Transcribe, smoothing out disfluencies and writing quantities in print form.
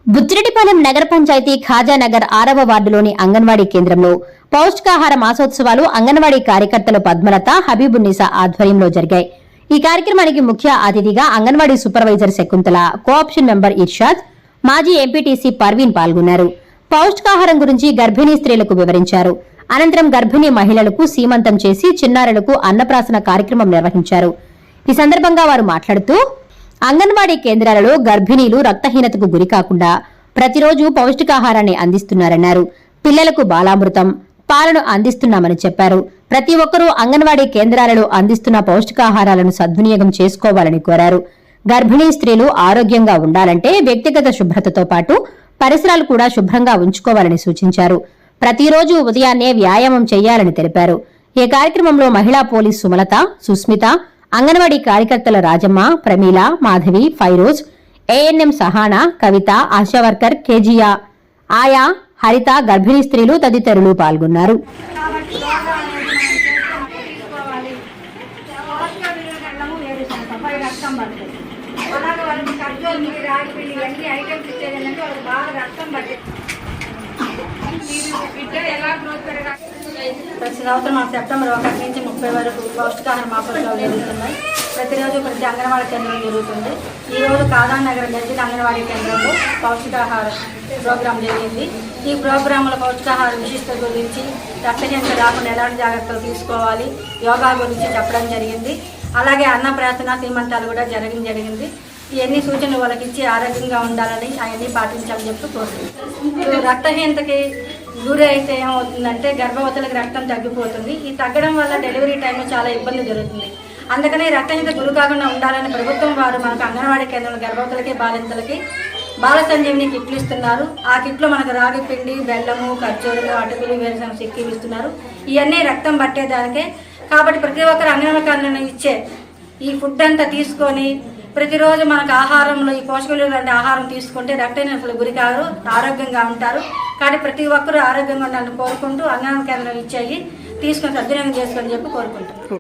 బుచ్చిరెడ్డిపాలెం నగర పంచాయతీ ఖాజానగర్ 6వ వార్డులోని అంగన్వాడీ కేంద్రంలో పౌష్టికాహార మాసోత్సవాలు అంగన్వాడీ కార్యకర్తలు పద్మలత హబీబున్నిసా ఆధ్వర్యంలో జరిగాయి. ఈ కార్యక్రమానికి ముఖ్య అతిథిగా anganwadi supervisor Shakuntala, cooption member Irshad, మాజీ ఎంపీటీసీ పర్వీన్ పాల్గొన్నారు. పౌష్టికాహారం గురించి గర్భిణీ స్త్రీలకు వివరించారు. అనంతరం గర్భిణీ మహిళలకు సీమంతం చేసి చిన్నారులకు అన్నప్రాసన కార్యక్రమం నిర్వహించారు. ఈ సందర్భంగా వారు మాట్లాడుతూ అంగన్వాడీ కేంద్రాలలో గర్భిణీలు రక్తహీనతకు గురికాకుండా ప్రతిరోజు పౌష్టికాహారాన్ని అందిస్తున్నారన్నారు. పిల్లలకు బాలామృతం, పాలను అందిస్తున్నామని చెప్పారు. ప్రతి ఒక్కరూ అంగన్వాడీ కేంద్రాలలో అందిస్తున్న పౌష్టికాహారాలను సద్వినియోగం చేసుకోవాలని కోరారు. గర్భిణీ స్త్రీలు ఆరోగ్యంగా ఉండాలంటే వ్యక్తిగత శుభ్రతతో పాటు పరిసరాలు కూడా శుభ్రంగా ఉంచుకోవాలని సూచించారు. ప్రతిరోజు ఉదయాన్నే వ్యాయామం చేయాలని తెలిపారు. ఈ కార్యక్రమంలో మహిళా పోలీస్ సుమలత, సుస్మిత, అంగన్వాడీ కార్యకర్తల రాజమ్మ, ప్రమీల, మాధవి, ఫైరోజ్, ఏఎన్ఎం సహానా, కవిత, ఆశా వర్కర్ కేజియా, ఆయా, హరిత, గర్భిణీ స్త్రీలు తదితరులు పాల్గొన్నారు. ప్రతి సంవత్సరం మన సెప్టెంబర్ 1 నుంచి 30 వరకు పౌష్టికాహార మాసోత్సవాలు జరుగుతున్నాయి. ప్రతిరోజు ప్రతి అంగన్వాడీ కేంద్రం జరుగుతుంది. ఈరోజు ఖాజానగర్ మెర్జిల్ అంగన్వాడీ కేంద్రంలో పౌష్టికాహార ప్రోగ్రాం జరిగింది. ఈ ప్రోగ్రాంలో పౌష్టికాహార విశిష్టత గురించి, రక్తహీనత రాకుండా ఎలాంటి జాగ్రత్తలు తీసుకోవాలి, యోగా గురించి చెప్పడం జరిగింది. అలాగే అన్నప్రాసన, సీమంతాలు కూడా జరిగింది. ఇవన్నీ సూచనలు వాళ్ళకి ఇచ్చి ఆరోగ్యంగా ఉండాలని అవన్నీ పాటించాలని చెప్పి కోరుతుంది. రక్తహీనతకి గురి అయితే ఏమవుతుందంటే గర్భవతులకు రక్తం తగ్గిపోతుంది. ఈ తగ్గడం వల్ల డెలివరీ టైంలో చాలా ఇబ్బంది జరుగుతుంది. అందుకని రక్తహీనత గురి కాకుండా ఉండాలని ప్రభుత్వం వారు మనకు అంగన్వాడీ కేంద్రంలో గర్భవతులకి, బాలింతలకి బాల సంజీవిని కిట్లు ఇస్తున్నారు. ఆ కిట్లో మనకు రాగి పిండి, బెల్లము, ఖర్జూరలు, అటుకులు, వేరుశనగ చిక్కీలు ఇస్తున్నారు. ఇవన్నీ రక్తం పట్టేదానికే. కాబట్టి ప్రతి ఒక్కరు అంగన్వాడీ కేంద్రంలో ఇచ్చే ఈ ఫుడ్ అంతా తీసుకొని ప్రతిరోజు మనకు ఆహారంలో ఈ పోషక విలువలు ఆహారం తీసుకుంటే రక్తహీనతలకు గురి కారు, ఆరోగ్యంగా ఉంటారు. కాబట్టి ప్రతి ఒక్కరూ ఆరోగ్యంగా ఉండాలని కోరుకుంటూ అంగన్వాడీ కేంద్రం ఇచ్చేయి తీసుకొని సద్వినియోగం చేసుకొని చెప్పి కోరుకుంటున్నాం.